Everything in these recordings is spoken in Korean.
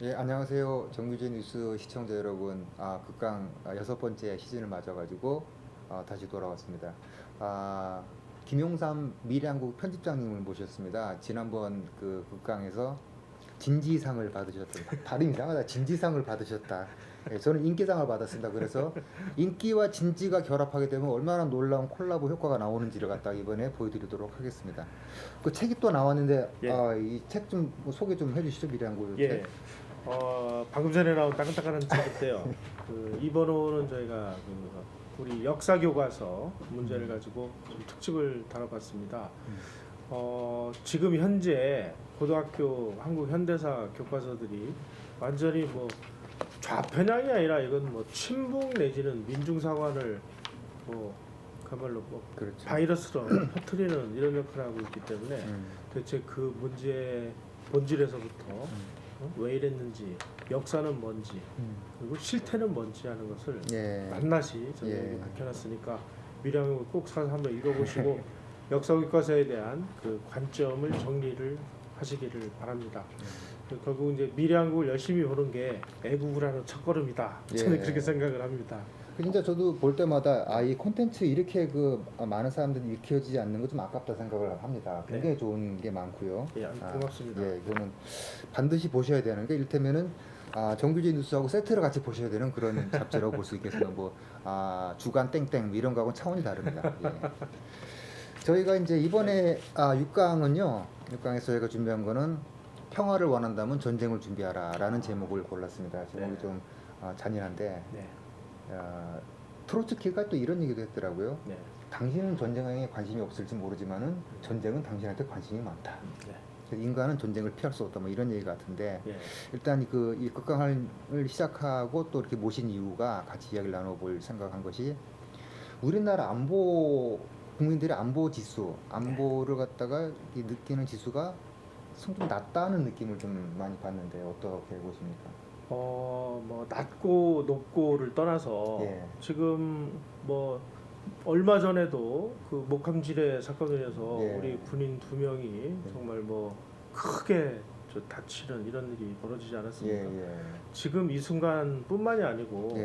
예, 안녕하세요. 정규제 뉴스 시청자 여러분. 극강 6번째 시즌을 맞아가지고 다시 돌아왔습니다. 김용삼 미래한국 편집장님을 모셨습니다. 지난번 그 극강에서 진지상을 받으셨다. 발음 이상하다. 진지상을 받으셨다. 예, 저는 인기상을 받았습니다. 그래서 인기와 진지가 결합하게 되면 얼마나 놀라운 콜라보 효과가 나오는지를 갖다 이번에 보여드리도록 하겠습니다. 그 책이 또 나왔는데 예. 이 책 좀 소개 좀 해주시죠. 미래한국 예. 책. 방금 전에 나온 따끈따끈한 책인데요. 이번호는 저희가 우리 역사 교과서 문제를 가지고 좀 특집을 다뤄봤습니다. 지금 현재 고등학교 한국 현대사 교과서들이 완전히 뭐 좌편향이 아니라 이건 뭐 친북 내지는 민중사관을 뭐 그야말로 뭐 그렇죠. 바이러스로 퍼뜨리는 이런 역할을 하고 있기 때문에 대체 그 문제의 본질에서부터 왜 이랬는지, 역사는 뭔지, 그리고 실태는 뭔지 하는 것을 낱낱이 저희에게 밝혀놨으니까 미래한국을 꼭 사서 한번 읽어보시고 역사 교과서에 대한 그 관점을 정리를 하시기를 바랍니다. 결국 이제 미래한국을 열심히 보는 게 애국을 하는 첫걸음이다. 저는 그렇게 생각을 합니다. 진짜 저도 볼 때마다 이 콘텐츠 이렇게 그 많은 사람들이 익혀지지 않는 거 좀 아깝다 생각을 합니다. 굉장히 좋은 게 많고요. 예, 고맙습니다. 이거는 반드시 보셔야 되는 게 이를테면은 정규제 뉴스하고 세트를 같이 보셔야 되는 그런 잡지라고 볼 수 있겠습니다. 뭐 주간 땡땡 이런 거하고는 차원이 다릅니다. 예. 저희가 이제 이번에 6강에서 저희가 준비한 거는 평화를 원한다면 전쟁을 준비하라라는 제목을 골랐습니다. 제목이 좀 잔인한데. 트로츠키가 또 이런 얘기도 했더라고요. 당신은 전쟁에 관심이 없을지 모르지만은 전쟁은 당신한테 관심이 많다. 인간은 전쟁을 피할 수 없다. 뭐 이런 얘기 같은데 일단 이 극강을 시작하고 또 이렇게 모신 이유가 같이 이야기를 나눠볼 생각한 것이 우리나라 국민들의 안보 지수, 안보를 갖다가 느끼는 지수가 좀 낮다는 느낌을 좀 많이 받는데 어떻게 보십니까? 뭐 낮고 높고를 떠나서 지금 뭐 얼마 전에도 그 목함지뢰 사건으로 인해서 우리 군인 2명이 정말 뭐 크게 다치는 이런 일이 벌어지지 않았습니까? 지금 이 순간뿐만이 아니고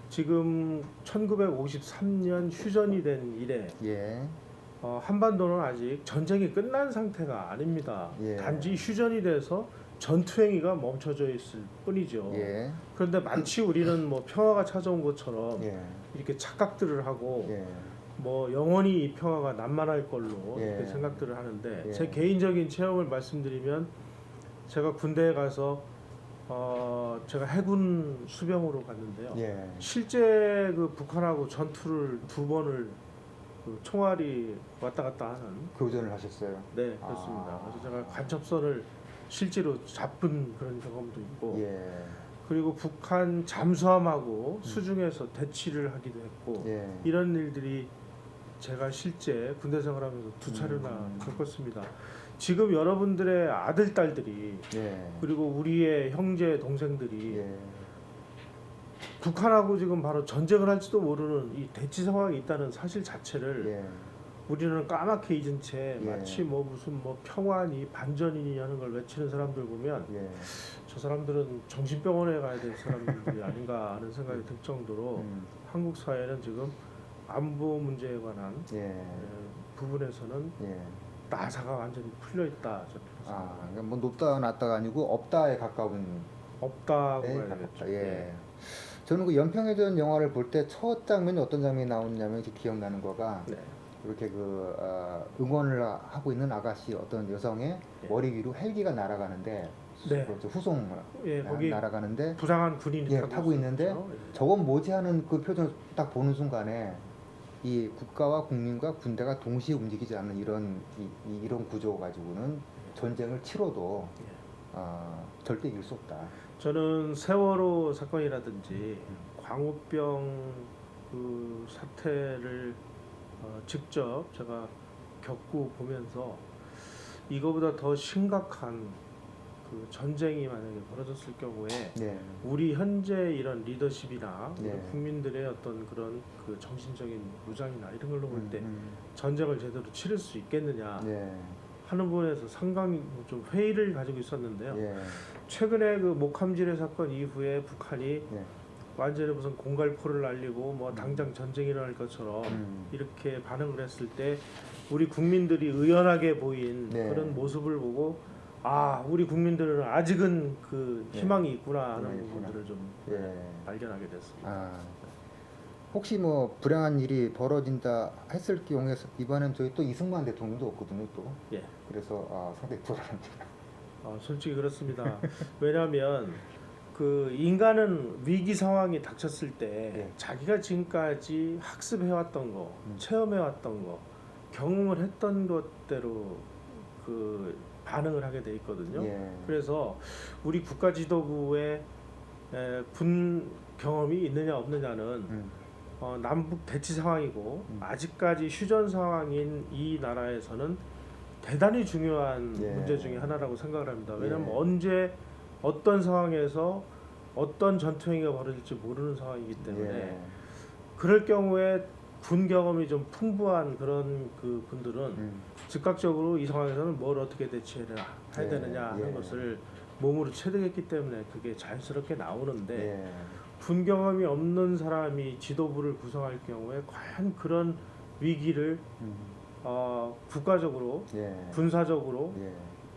지금 1953년 휴전이 된 이래 한반도는 아직 전쟁이 끝난 상태가 아닙니다. 단지 휴전이 돼서 전투행위가 멈춰져 있을 뿐이죠. 그런데 마치 우리는 뭐 평화가 찾아온 것처럼 이렇게 착각들을 하고 뭐 영원히 이 평화가 남만할 걸로 이렇게 생각들을 하는데 제 개인적인 체험을 말씀드리면 제가 군대에 가서 제가 해군 수병으로 갔는데요. 실제 그 북한하고 전투를 2번을 그 총알이 왔다 갔다 하는 교전을 하셨어요? 네, 그렇습니다. 그래서 제가 간첩선을 실제로 잡은 그런 경험도 있고 그리고 북한 잠수함하고 수중에서 대치를 하기도 했고 이런 일들이 제가 실제 군대 생활하면서 2차례나 겪었습니다. 지금 여러분들의 아들, 딸들이 그리고 우리의 형제, 동생들이 북한하고 지금 바로 전쟁을 할지도 모르는 이 대치 상황이 있다는 사실 자체를 우리는 까맣게 잊은 채 마치 뭐 무슨 뭐 평화니 반전이니 하는 걸 외치는 사람들 보면 저 사람들은 정신병원에 가야 될 사람들이 아닌가 하는 생각이 들 정도로 한국 사회는 지금 안보 문제에 관한 부분에서는 나사가 완전히 풀려 있다. 그러니까 뭐 높다 낮다가 아니고 없다에 가까운. 없다고 해야겠죠. 저는 그 연평해전 영화를 볼 때 첫 장면이 어떤 장면이 나오냐면 기억나는 거가 이렇게 응원을 하고 있는 아가씨 어떤 여성의 머리 위로 헬기가 날아가는데 후송 거기 날아가는데 부상한 군인이 타고 있는데 저건 뭐지 하는 그 표정을 딱 보는 순간에 이 국가와 국민과 군대가 동시에 움직이지 않는 이런 구조 가지고는 전쟁을 치러도 절대 이길 수 없다. 저는 세월호 사건이라든지 광우병 그 사태를 직접 제가 겪고 보면서 이거보다 더 심각한 그 전쟁이 만약에 벌어졌을 경우에 우리 현재 이런 리더십이나 국민들의 어떤 그런 그 정신적인 무장이나 이런 걸로 볼 때 전쟁을 제대로 치를 수 있겠느냐 하는 부분에서 상당히 좀 회의를 가지고 있었는데요. 예. 최근에 그 목함지뢰 사건 이후에 북한이 예. 완전히 무슨 공갈포를 날리고 뭐 당장 전쟁이 일어날 것처럼 이렇게 반응을 했을 때 우리 국민들이 의연하게 보인 네. 그런 모습을 보고 아 우리 국민들은 아직은 그 네. 희망이 있구나 하는 희망이 있구나. 부분들을 좀 예. 발견하게 됐습니다. 아, 혹시 뭐 불행한 일이 벌어진다 했을 경우에 이번엔 저희 또 이승만 대통령도 없거든요 또. 예. 그래서 상당히 불안합니다. 솔직히 그렇습니다. 왜냐하면 그 인간은 위기 상황이 닥쳤을 때 예. 자기가 지금까지 학습해왔던 거, 체험해왔던 거, 경험을 했던 것대로 그 반응을 하게 돼 있거든요. 예. 그래서 우리 국가 지도부의 군 경험이 있느냐 없느냐는 남북 대치 상황이고 아직까지 휴전 상황인 이 나라에서는 대단히 중요한 예. 문제 중에 하나라고 생각을 합니다. 왜냐하면 예. 언제 어떤 상황에서 어떤 전투행위가 벌어질지 모르는 상황이기 때문에 예. 그럴 경우에 군 경험이 좀 풍부한 그런 그 분들은 즉각적으로 이 상황에서는 뭘 어떻게 대처해야 예. 되느냐 하는 예. 것을 몸으로 체득했기 때문에 그게 자연스럽게 나오는데 예. 군 경험이 없는 사람이 지도부를 구성할 경우에 과연 그런 위기를 국가적으로 예. 군사적으로 예.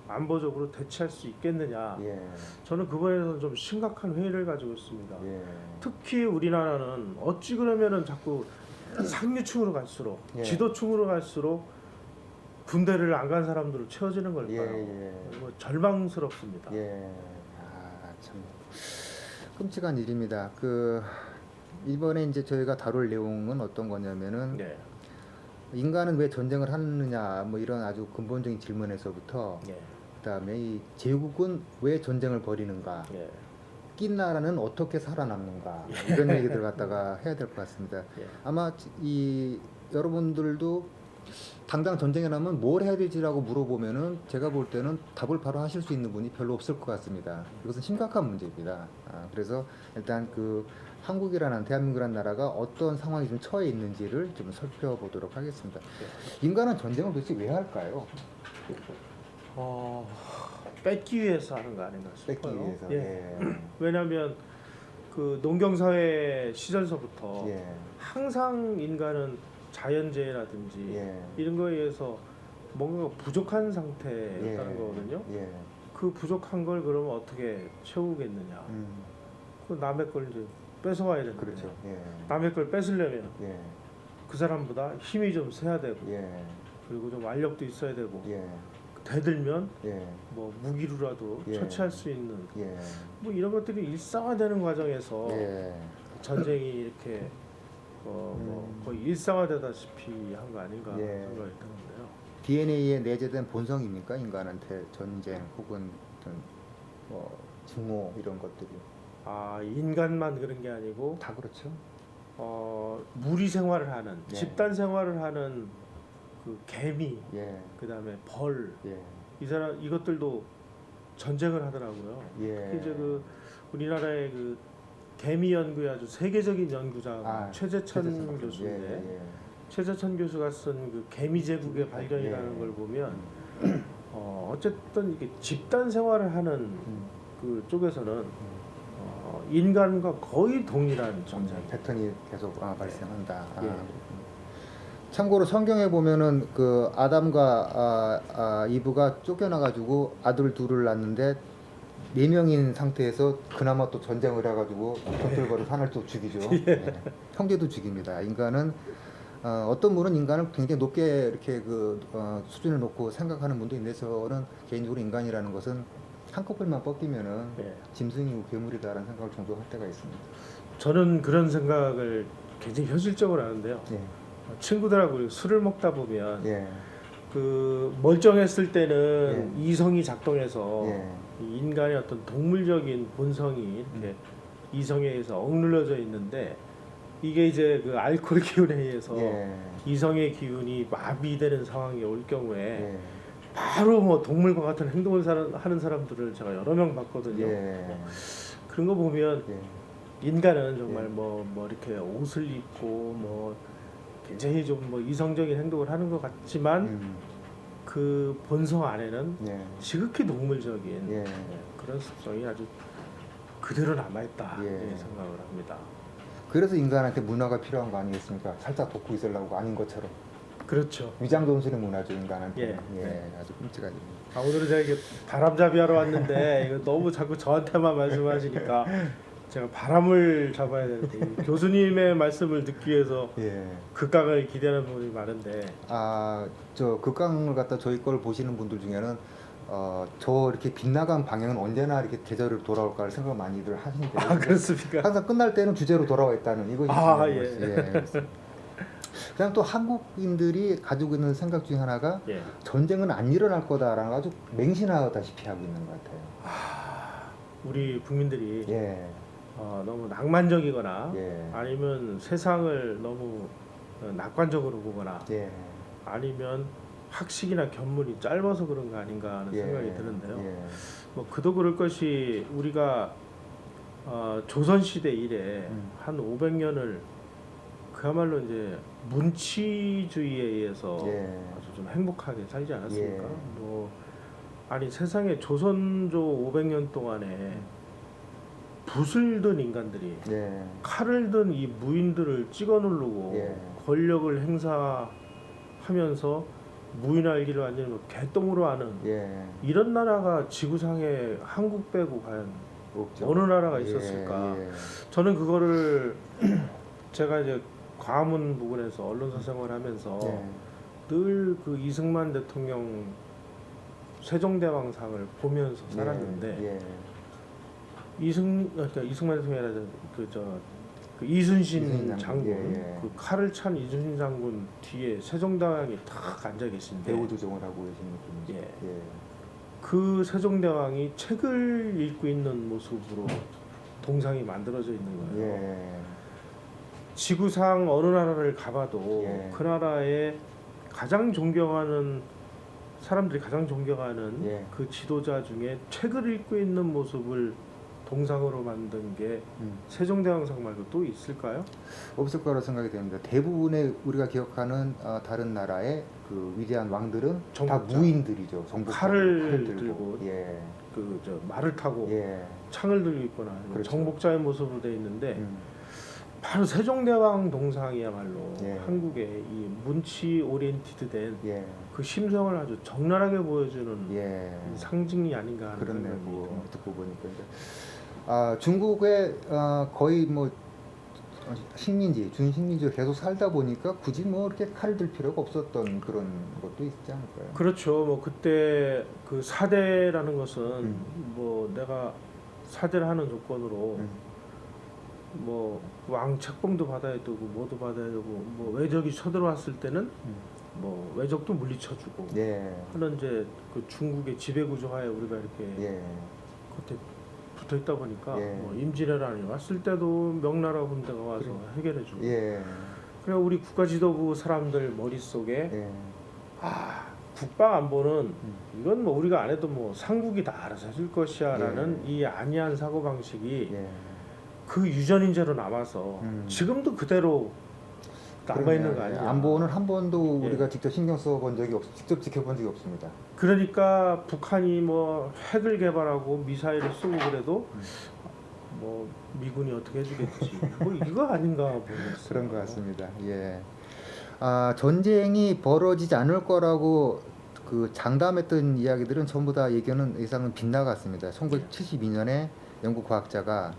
안보적으로 대처할 수 있겠느냐. 예. 저는 그 부분에서 좀 심각한 회의를 가지고 있습니다. 예. 특히 우리나라는 어찌 그러면은 자꾸 상류층으로 갈수록 예. 지도층으로 갈수록 군대를 안 간 사람들로 채워지는 걸까요? 예. 뭐 절망스럽습니다. 예. 참 끔찍한 일입니다. 그 이번에 이제 저희가 다룰 내용은 어떤 거냐면은 네. 인간은 왜 전쟁을 하느냐 뭐 이런 아주 근본적인 질문에서부터 예. 그다음에 이 제국은 왜 전쟁을 벌이는가, 예. 낀 나라는 어떻게 살아남는가 이런 얘기들 갖다가 해야 될 것 같습니다. 예. 아마 이 여러분들도 당장 전쟁에 나면 뭘 해야 되지라고 물어보면은 제가 볼 때는 답을 바로 하실 수 있는 분이 별로 없을 것 같습니다. 이것은 심각한 문제입니다. 그래서 일단 그 한국이라는 대한민국이라는 나라가 어떤 상황이 좀 처해 있는지를 좀 살펴보도록 하겠습니다. 인간은 전쟁을 도대체 왜 할까요? 뺏기 위해서 하는 거 아닌가 뺏기 싶어요. 위해서. 예. 예. 왜냐하면 그 농경사회 시절서부터 예. 항상 인간은 자연재해라든지 예. 이런 거에 의해서 뭔가 부족한 상태였다는 예. 거거든요. 예. 그 부족한 걸 그러면 어떻게 채우겠느냐. 그 남의 걸 이제 뺏어와야 되는데 그렇죠. 예. 남의 걸 뺏으려면 예. 그 사람보다 힘이 좀 세야 되고 예. 그리고 좀 완력도 있어야 되고 예. 대들면 예. 뭐 무기로라도 예. 처치할 수 있는 예. 뭐 이런 것들이 일상화되는 과정에서 예. 전쟁이 이렇게 뭐 거의 일상화되다시피 한 거 아닌가 예. 생각이 드는데요. DNA에 내재된 본성입니까? 인간한테 전쟁 혹은 어떤 뭐 증오 이런 것들이 인간만 그런 게 아니고 다 그렇죠. 무리 생활을 하는 예. 집단 생활을 하는 그 개미 예. 그다음에 벌 예. 이것들도 전쟁을 하더라고요. 예. 특히 이제 그 우리나라의 그 개미 연구에 아주 세계적인 연구자 최재천 교수인데 예. 예. 최재천 교수가 쓴 그 개미 제국의 발견이라는 예. 걸 보면 어쨌든 이게 집단 생활을 하는 그 쪽에서는 인간과 거의 동일한 전쟁 패턴이 계속 발생한다. 예. 참고로 성경에 보면은 그 아담과 이브가 쫓겨나가지고 아들 둘을 낳는데 4명인 상태에서 그나마 또 전쟁을 해가지고 전술거리 산을 또 죽이죠. 예. 형제도 죽입니다. 인간은 어떤 분은 인간을 굉장히 높게 이렇게 수준을 놓고 생각하는 분도 있는데 저는 개인적으로 인간이라는 것은 한꺼풀만 뻗기면은 짐승이고 괴물이다라는 생각을 종종 할 때가 있습니다. 저는 그런 생각을 굉장히 현실적으로 하는데요. 예. 친구들하고 술을 먹다 보면 예. 그 멀쩡했을 때는 이성이 작동해서 예. 이 인간의 어떤 동물적인 본성이 이렇게 이성에 의해서 억눌려져 있는데 이게 이제 그 알코올 기운에 의해서 이성의 기운이 마비되는 상황이 올 경우에 바로 뭐 동물과 같은 행동을 하는 사람들을 제가 여러 명 봤거든요. 그런 거 보면 인간은 정말 뭐 이렇게 옷을 입고 뭐 굉장히 좀 뭐 이성적인 행동을 하는 것 같지만 그 본성 안에는 예. 지극히 동물적인 예. 그런 습성이 아주 그대로 남아있다 예. 생각을 합니다. 그래서 인간한테 문화가 필요한 거 아니겠습니까? 살짝 돋고 있으려고 아닌 것처럼. 그렇죠. 위장 전술의 문화죠, 인간한테. 예. 예. 아주 끔찍하죠. 오늘은 제가 이게 바람잡이하러 왔는데 이거 너무 자꾸 저한테만 말씀하시니까 제가 바람을 잡아야 되는데 교수님의 말씀을 듣기 위해서 예. 극강을 기대하는 분이 많은데 저 극강을 갖다 저희 걸 보시는 분들 중에는 저 이렇게 빗나간 방향은 언제나 이렇게 계절을 돌아올까를 생각 많이들 하시는데 그렇습니까? 항상 끝날 때는 주제로 돌아와 있다는 이것이 예. 그냥 또 한국인들이 가지고 있는 생각 중에 하나가 예. 전쟁은 안 일어날 거다라는 아주 맹신하다시피 하고 있는 것 같아요. 우리 국민들이 예. 너무 낭만적이거나 예. 아니면 세상을 너무 낙관적으로 보거나 예. 아니면 학식이나 견문이 짧아서 그런 거 아닌가 하는 예. 생각이 드는데요. 예. 뭐 그도 그럴 것이 우리가 조선 시대 이래 한 500년을 그야말로 이제 문치주의에 의해서 예. 아주 좀 행복하게 살지 않았습니까? 예. 뭐 아니 세상에 조선조 500년 동안에 붓을 든 인간들이 예. 칼을 든 이 무인들을 찍어 누르고 예. 권력을 행사하면서 무인알기를 완전히 뭐 개똥으로 하는 예. 이런 나라가 지구상에 한국 빼고 과연 없죠. 어느 나라가 있었을까? 예. 저는 그거를 제가 이제 과문 부분에서 언론사 생활하면서 예. 늘 그 이승만 대통령 세종대왕상을 보면서 살았는데 예. 그러니까 이승만 대통령이 아니라 그 이순신 이순신 장군 예. 그 칼을 찬 이순신 장군 뒤에 세종대왕이 딱 앉아 계신데 배우 조정을 하고 계신 분이죠. 예. 그 세종대왕이 책을 읽고 있는 모습으로 동상이 만들어져 있는 거예요. 예. 지구상 어느 나라를 가봐도 예. 그 나라에 가장 존경하는 사람들이 가장 존경하는 예. 그 지도자 중에 책을 읽고 있는 모습을 동상으로 만든 게 세종대왕상 말고 또 있을까요? 없을 거라고 생각이 됩니다. 대부분의 우리가 기억하는 다른 나라의 그 위대한 왕들은 다 정복자. 무인들이죠. 정복자. 칼을 들고 예. 말을 타고 예. 창을 들고 있거나 그렇죠. 정복자의 모습으로 되어 있는데 바로 세종대왕 동상이야말로 예. 한국의 이 문치 오리엔티드된 예. 그 심성을 아주 적나라하게 보여주는 예. 상징이 아닌가 하는 그렇네. 생각이 뭐 듭니다. 듣고 보니까 중국의 거의 뭐 식민지, 준식민지로 계속 살다 보니까 굳이 뭐 이렇게 칼을 들 필요가 없었던 그런 것도 있지 않을까요? 그렇죠. 뭐 그때 그 사대라는 것은 뭐 내가 사대를 하는 조건으로 뭐 왕 책봉도 받아야 되고 뭐도 받아야 되고 뭐 외적이 쳐들어왔을 때는 뭐 외적도 물리쳐주고 예. 하는 이제 그 중국의 지배 구조하에 우리가 이렇게 예. 겉에 붙어 있다 보니까 예. 뭐 임진왜란이 왔을 때도 명나라 군대가 와서 해결해주고 예. 그래 우리 국가 지도부 사람들 머릿속에 예. 국방 안보는 이건 뭐 우리가 안 해도 뭐 상국이 다 알아서 해줄 것이야라는 이 안이한 사고 방식이 예. 그 유전인재로 남아서 지금도 그대로 남아 있는 거 아니에요? 안보는 한 번도 예. 우리가 직접 신경 써본 적이 직접 지켜본 적이 없습니다. 그러니까 북한이 뭐 핵을 개발하고 미사일을 쏘고 그래도 뭐 미군이 어떻게 해주겠지. 뭐 이거 아닌가 모르겠어요. 그런 것 같습니다. 예. 전쟁이 벌어지지 않을 거라고 그 장담했던 이야기들은 전부 다 예상은 빗나갔습니다. 1972년에 영국 과학자가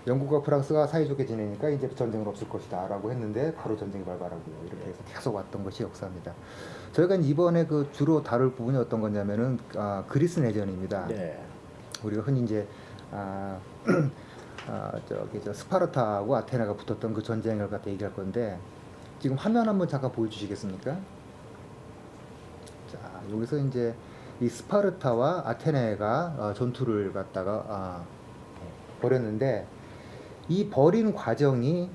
영국과 프랑스가 사이좋게 지내니까 이제 전쟁은 없을 것이다라고 했는데 바로 전쟁이 발발하고요. 이렇게 해서 계속 왔던 것이 역사입니다. 저희가 이번에 그 주로 다룰 부분이 어떤 거냐면은 그리스 내전입니다. 네. 우리가 흔히 이제 스파르타하고 아테네가 붙었던 그 전쟁을 갖다 얘기할 건데 지금 화면 한번 잠깐 보여주시겠습니까? 자, 여기서 이제 이 스파르타와 아테네가 전투를 갖다가 벌였는데 이 벌인 과정이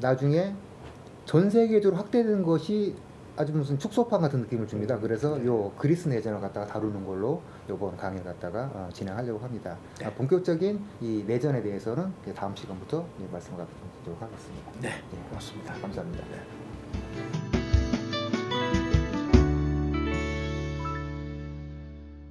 나중에 전 세계적으로 확대된 것이 아주 무슨 축소판 같은 느낌을 줍니다. 그래서 요 그리스 내전을 갖다가 다루는 걸로 이번 강의를 갖다가 진행하려고 합니다. 본격적인 이 내전에 대해서는 다음 시간부터 말씀을 갖도록 하겠습니다. 네, 고맙습니다. 감사합니다.